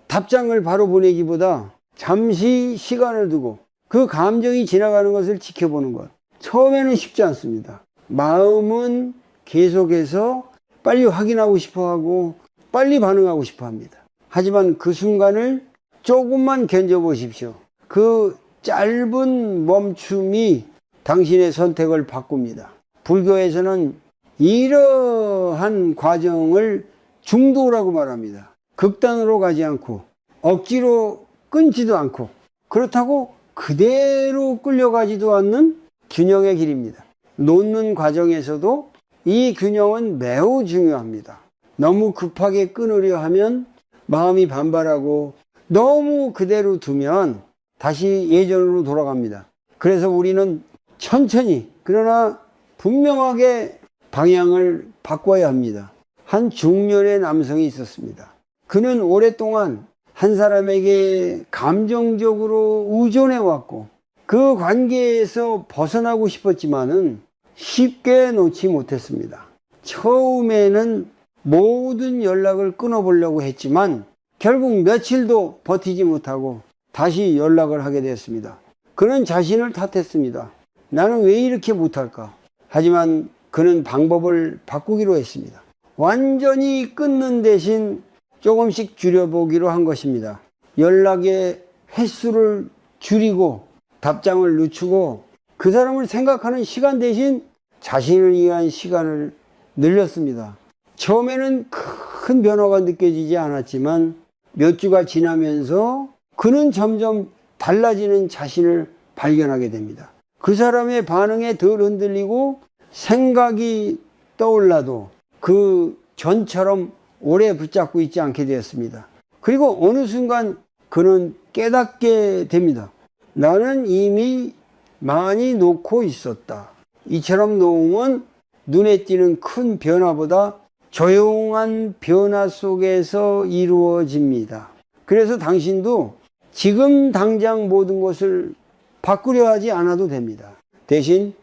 답장을 바로 보내기보다 잠시 시간을 두고 그 감정이 지나가는 것을 지켜보는 것. 처음에는 쉽지 않습니다. 마음은 계속해서 빨리 확인하고 싶어 하고 빨리 반응하고 싶어 합니다. 하지만 그 순간을 조금만 견뎌보십시오. 그 짧은 멈춤이 당신의 선택을 바꿉니다. 불교에서는 이러한 과정을 중도라고 말합니다. 극단으로 가지 않고 억지로 끊지도 않고 그렇다고 그대로 끌려가지도 않는 균형의 길입니다. 놓는 과정에서도 이 균형은 매우 중요합니다. 너무 급하게 끊으려 하면 마음이 반발하고 너무 그대로 두면 다시 예전으로 돌아갑니다. 그래서 우리는 천천히 그러나 분명하게 방향을 바꿔야 합니다. 한 중년의 남성이 있었습니다. 그는 오랫동안 한 사람에게 감정적으로 의존해 왔고 그 관계에서 벗어나고 싶었지만은 쉽게 놓지 못했습니다. 처음에는 모든 연락을 끊어보려고 했지만 결국 며칠도 버티지 못하고 다시 연락을 하게 되었습니다. 그는 자신을 탓했습니다. 나는 왜 이렇게 못할까? 하지만 그는 방법을 바꾸기로 했습니다. 완전히 끊는 대신 조금씩 줄여보기로 한 것입니다. 연락의 횟수를 줄이고 답장을 늦추고 그 사람을 생각하는 시간 대신 자신을 위한 시간을 늘렸습니다. 처음에는 큰 변화가 느껴지지 않았지만 몇 주가 지나면서 그는 점점 달라지는 자신을 발견하게 됩니다. 그 사람의 반응에 덜 흔들리고 생각이 떠올라도 그 전처럼 오래 붙잡고 있지 않게 되었습니다. 그리고 어느 순간 그는 깨닫게 됩니다. 나는 이미 많이 놓고 있었다. 이처럼 놓음은 눈에 띄는 큰 변화보다 조용한 변화 속에서 이루어집니다. 그래서 당신도 지금 당장 모든 것을 바꾸려 하지 않아도 됩니다. 대신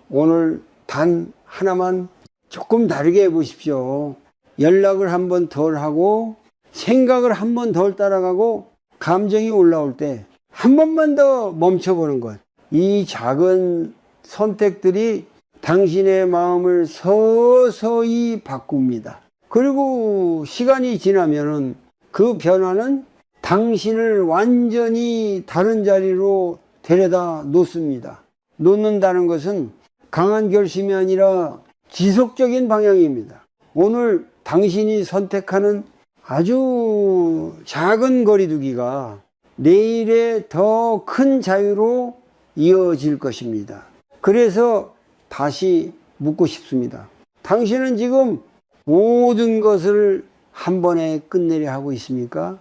오늘 단 하나만 조금 다르게 해보십시오. 연락을 한 번 덜 하고 생각을 한 번 덜 따라가고 감정이 올라올 때 한 번만 더 멈춰보는 것. 이 작은 선택들이 당신의 마음을 서서히 바꿉니다. 그리고 시간이 지나면은 그 변화는 당신을 완전히 다른 자리로 데려다 놓습니다. 놓는다는 것은 강한 결심이 아니라 지속적인 방향입니다. 오늘 당신이 선택하는 아주 작은 거리두기가 내일의 더 큰 자유로 이어질 것입니다. 그래서 다시 묻고 싶습니다. 당신은 지금 모든 것을 한 번에 끝내려 하고 있습니까?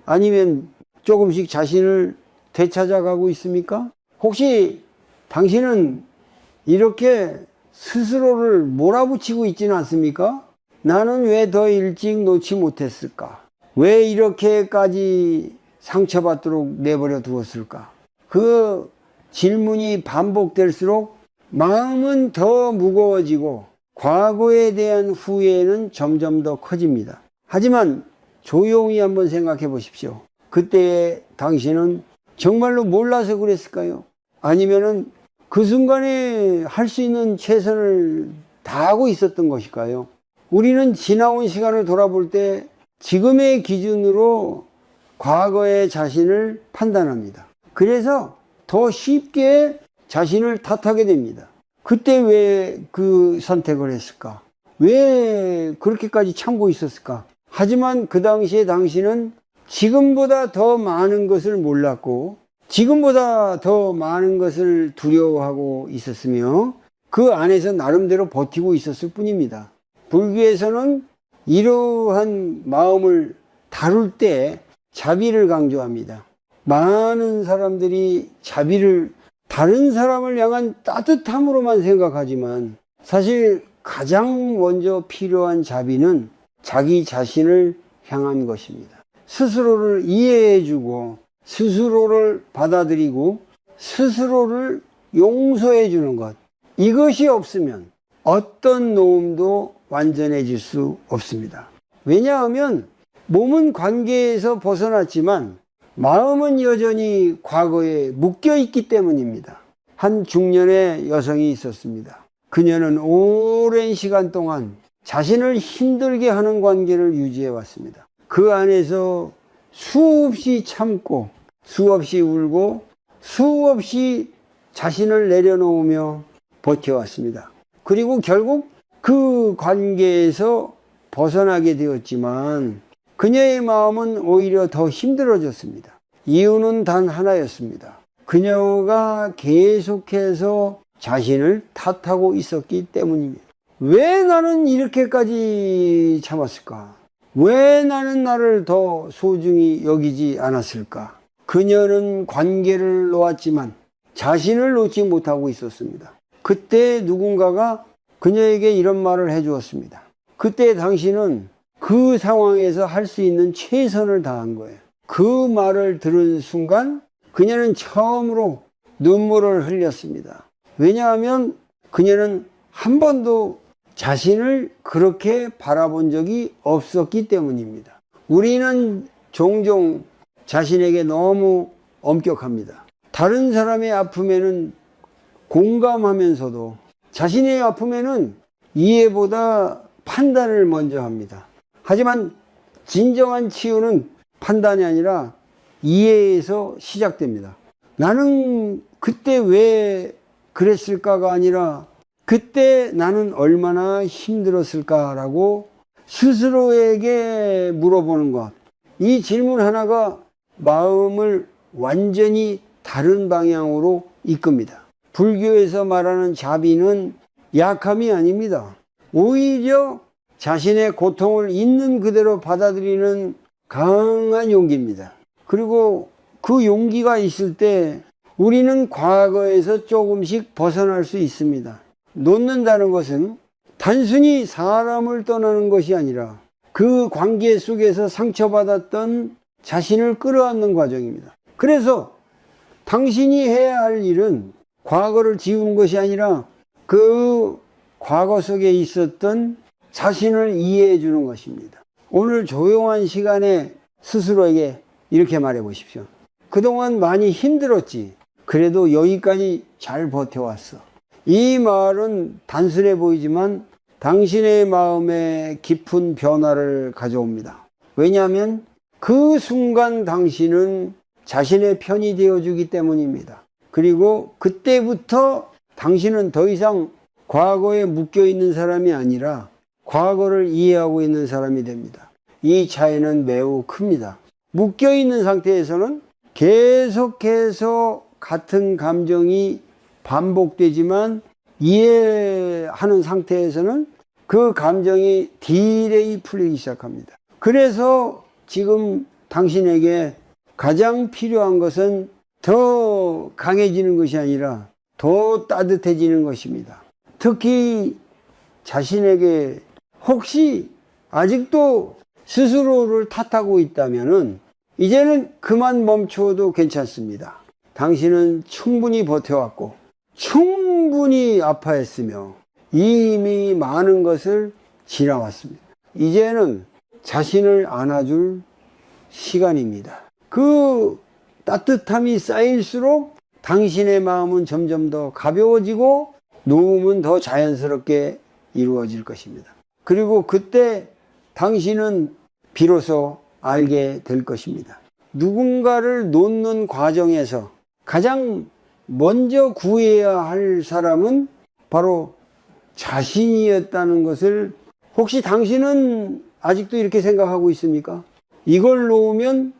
아니면 조금씩 자신을 되찾아가고 있습니까? 혹시 당신은 이렇게 스스로를 몰아붙이고 있지는 않습니까? 나는 왜 더 일찍 놓지 못했을까? 왜 이렇게까지 상처받도록 내버려 두었을까? 그 질문이 반복될수록 마음은 더 무거워지고 과거에 대한 후회는 점점 더 커집니다. 하지만 조용히 한번 생각해 보십시오. 그때 당신은 정말로 몰라서 그랬을까요? 아니면은 그 순간에 할 수 있는 최선을 다하고 있었던 것일까요? 우리는 지나온 시간을 돌아볼 때 지금의 기준으로 과거의 자신을 판단합니다. 그래서 더 쉽게 자신을 탓하게 됩니다. 그때 왜 그 선택을 했을까? 왜 그렇게까지 참고 있었을까? 하지만 그 당시에 당신은 지금보다 더 많은 것을 몰랐고 지금보다 더 많은 것을 두려워하고 있었으며 그 안에서 나름대로 버티고 있었을 뿐입니다. 불교에서는 이러한 마음을 다룰 때 자비를 강조합니다. 많은 사람들이 자비를 다른 사람을 향한 따뜻함으로만 생각하지만 사실 가장 먼저 필요한 자비는 자기 자신을 향한 것입니다. 스스로를 이해해주고 스스로를 받아들이고 스스로를 용서해 주는 것, 이것이 없으면 어떤 노움도 완전해질 수 없습니다. 왜냐하면 몸은 관계에서 벗어났지만 마음은 여전히 과거에 묶여 있기 때문입니다. 한 중년의 여성이 있었습니다. 그녀는 오랜 시간 동안 자신을 힘들게 하는 관계를 유지해 왔습니다. 그 안에서 수없이 참고 수없이 울고 수없이 자신을 내려놓으며 버텨왔습니다. 그리고 결국 그 관계에서 벗어나게 되었지만 그녀의 마음은 오히려 더 힘들어졌습니다. 이유는 단 하나였습니다. 그녀가 계속해서 자신을 탓하고 있었기 때문입니다. 왜 나는 이렇게까지 참았을까? 왜 나는 나를 더 소중히 여기지 않았을까? 그녀는 관계를 놓았지만 자신을 놓지 못하고 있었습니다. 그때 누군가가 그녀에게 이런 말을 해주었습니다. 그때 당신은 그 상황에서 할 수 있는 최선을 다한 거예요. 그 말을 들은 순간 그녀는 처음으로 눈물을 흘렸습니다. 왜냐하면 그녀는 한 번도 자신을 그렇게 바라본 적이 없었기 때문입니다. 우리는 종종 자신에게 너무 엄격합니다. 다른 사람의 아픔에는 공감하면서도 자신의 아픔에는 이해보다 판단을 먼저 합니다. 하지만 진정한 치유는 판단이 아니라 이해에서 시작됩니다. 나는 그때 왜 그랬을까가 아니라 그때 나는 얼마나 힘들었을까라고 스스로에게 물어보는 것. 이 질문 하나가 마음을 완전히 다른 방향으로 이끕니다. 불교에서 말하는 자비는 약함이 아닙니다. 오히려 자신의 고통을 있는 그대로 받아들이는 강한 용기입니다. 그리고 그 용기가 있을 때 우리는 과거에서 조금씩 벗어날 수 있습니다. 놓는다는 것은 단순히 사람을 떠나는 것이 아니라 그 관계 속에서 상처받았던 자신을 끌어안는 과정입니다. 그래서 당신이 해야 할 일은 과거를 지우는 것이 아니라 그 과거 속에 있었던 자신을 이해해 주는 것입니다. 오늘 조용한 시간에 스스로에게 이렇게 말해 보십시오. 그동안 많이 힘들었지. 그래도 여기까지 잘 버텨왔어. 이 말은 단순해 보이지만 당신의 마음에 깊은 변화를 가져옵니다. 왜냐하면 그 순간 당신은 자신의 편이 되어주기 때문입니다. 그리고 그때부터 당신은 더 이상 과거에 묶여있는 사람이 아니라 과거를 이해하고 있는 사람이 됩니다. 이 차이는 매우 큽니다. 묶여있는 상태에서는 계속해서 같은 감정이 반복되지만 이해하는 상태에서는 그 감정이 딜레이 풀리기 시작합니다. 그래서 지금 당신에게 가장 필요한 것은 더 강해지는 것이 아니라 더 따뜻해지는 것입니다. 특히 자신에게 혹시 아직도 스스로를 탓하고 있다면 이제는 그만 멈춰도 괜찮습니다. 당신은 충분히 버텨왔고 충분히 아파했으며 이미 많은 것을 지나왔습니다. 이제는 자신을 안아줄 시간입니다. 그 따뜻함이 쌓일수록 당신의 마음은 점점 더 가벼워지고 녹음은 더 자연스럽게 이루어질 것입니다. 그리고 그때 당신은 비로소 알게 될 것입니다. 누군가를 놓는 과정에서 가장 먼저 구해야 할 사람은 바로 자신이었다는 것을 혹시 당신은 아직도 이렇게 생각하고 있습니까? 이걸 놓으면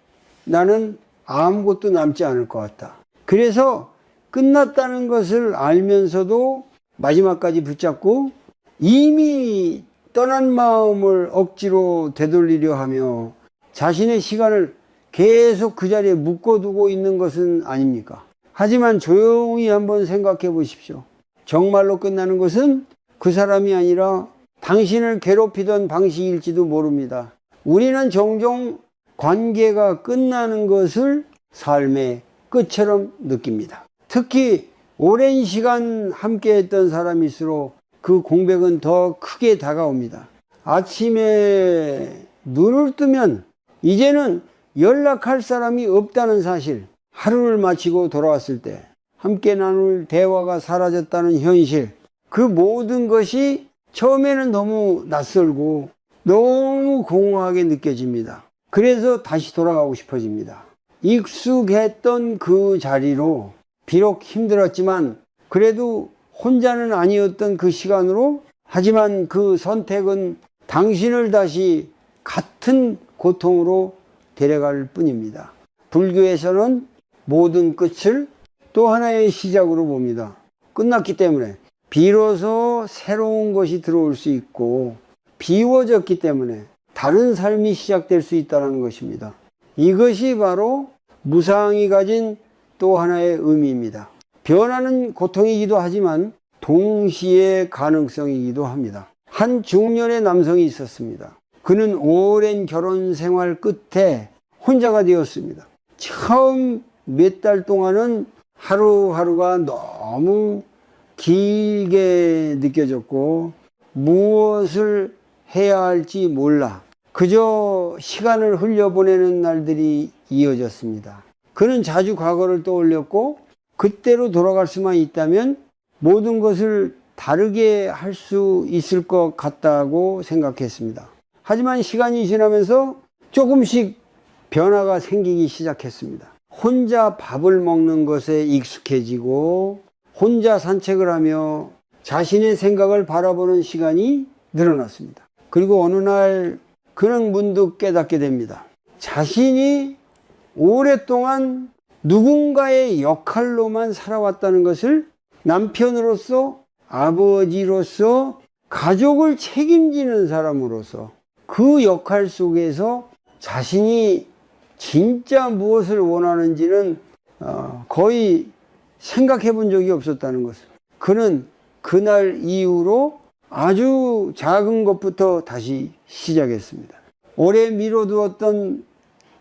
나는 아무것도 남지 않을 것 같다. 그래서 끝났다는 것을 알면서도 마지막까지 붙잡고 이미 떠난 마음을 억지로 되돌리려 하며 자신의 시간을 계속 그 자리에 묶어두고 있는 것은 아닙니까? 하지만 조용히 한번 생각해 보십시오. 정말로 끝나는 것은 그 사람이 아니라 당신을 괴롭히던 방식일지도 모릅니다. 우리는 종종 관계가 끝나는 것을 삶의 끝처럼 느낍니다. 특히 오랜 시간 함께 했던 사람일수록 그 공백은 더 크게 다가옵니다. 아침에 눈을 뜨면 이제는 연락할 사람이 없다는 사실, 하루를 마치고 돌아왔을 때 함께 나눌 대화가 사라졌다는 현실, 그 모든 것이 처음에는 너무 낯설고 너무 공허하게 느껴집니다. 그래서 다시 돌아가고 싶어집니다. 익숙했던 그 자리로 비록 힘들었지만 그래도 혼자는 아니었던 그 시간으로, 하지만 그 선택은 당신을 다시 같은 고통으로 데려갈 뿐입니다. 불교에서는 모든 끝을 또 하나의 시작으로 봅니다. 끝났기 때문에 비로소 새로운 것이 들어올 수 있고 비워졌기 때문에 다른 삶이 시작될 수 있다는 것입니다. 이것이 바로 무상이 가진 또 하나의 의미입니다. 변화는 고통이기도 하지만 동시에 가능성이기도 합니다. 한 중년의 남성이 있었습니다. 그는 오랜 결혼 생활 끝에 혼자가 되었습니다. 처음 몇 달 동안은 하루하루가 너무 길게 느껴졌고 무엇을 해야 할지 몰라 그저 시간을 흘려보내는 날들이 이어졌습니다. 그는 자주 과거를 떠올렸고 그때로 돌아갈 수만 있다면 모든 것을 다르게 할 수 있을 것 같다고 생각했습니다. 하지만 시간이 지나면서 조금씩 변화가 생기기 시작했습니다. 혼자 밥을 먹는 것에 익숙해지고 혼자 산책을 하며 자신의 생각을 바라보는 시간이 늘어났습니다. 그리고 어느 날 그는 문득 깨닫게 됩니다. 자신이 오랫동안 누군가의 역할로만 살아왔다는 것을, 남편으로서, 아버지로서, 가족을 책임지는 사람으로서 그 역할 속에서 자신이 진짜 무엇을 원하는지는 거의 생각해 본 적이 없었다는 것을, 그는 그날 이후로 아주 작은 것부터 다시 시작했습니다. 오래 미뤄두었던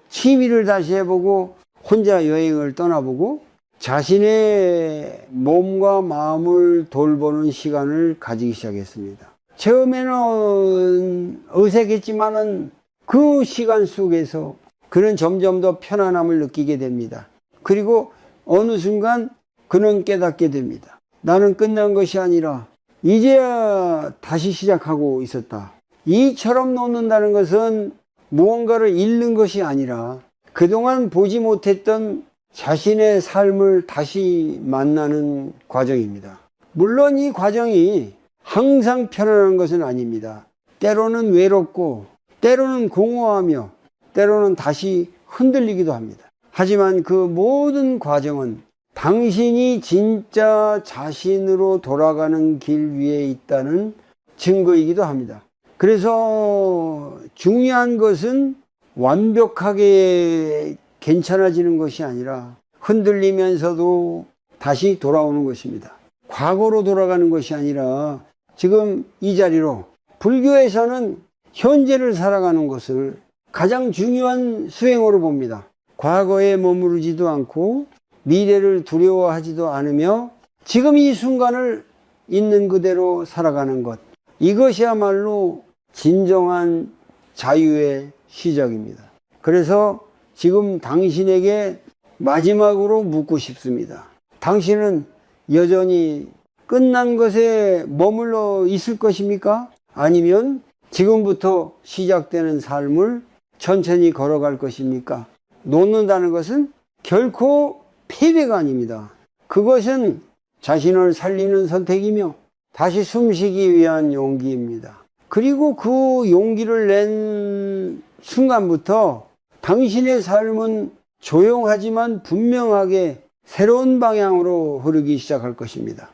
취미를 다시 해보고 혼자 여행을 떠나보고 자신의 몸과 마음을 돌보는 시간을 가지기 시작했습니다. 처음에는 어색했지만은 그 시간 속에서 그는 점점 더 편안함을 느끼게 됩니다. 그리고 어느 순간 그는 깨닫게 됩니다. 나는 끝난 것이 아니라 이제야 다시 시작하고 있었다. 이처럼 놓는다는 것은 무언가를 잃는 것이 아니라 그동안 보지 못했던 자신의 삶을 다시 만나는 과정입니다. 물론 이 과정이 항상 편안한 것은 아닙니다. 때로는 외롭고 때로는 공허하며 때로는 다시 흔들리기도 합니다. 하지만 그 모든 과정은 당신이 진짜 자신으로 돌아가는 길 위에 있다는 증거이기도 합니다. 그래서 중요한 것은 완벽하게 괜찮아지는 것이 아니라 흔들리면서도 다시 돌아오는 것입니다. 과거로 돌아가는 것이 아니라 지금 이 자리로, 불교에서는 현재를 살아가는 것을 가장 중요한 수행으로 봅니다. 과거에 머무르지도 않고 미래를 두려워하지도 않으며 지금 이 순간을 있는 그대로 살아가는 것, 이것이야말로 진정한 자유의 시작입니다. 그래서 지금 당신에게 마지막으로 묻고 싶습니다. 당신은 여전히 끝난 것에 머물러 있을 것입니까? 아니면 지금부터 시작되는 삶을 천천히 걸어갈 것입니까? 놓는다는 것은 결코 패배가 아닙니다. 그것은 자신을 살리는 선택이며 다시 숨쉬기 위한 용기입니다. 그리고 그 용기를 낸 순간부터 당신의 삶은 조용하지만 분명하게 새로운 방향으로 흐르기 시작할 것입니다.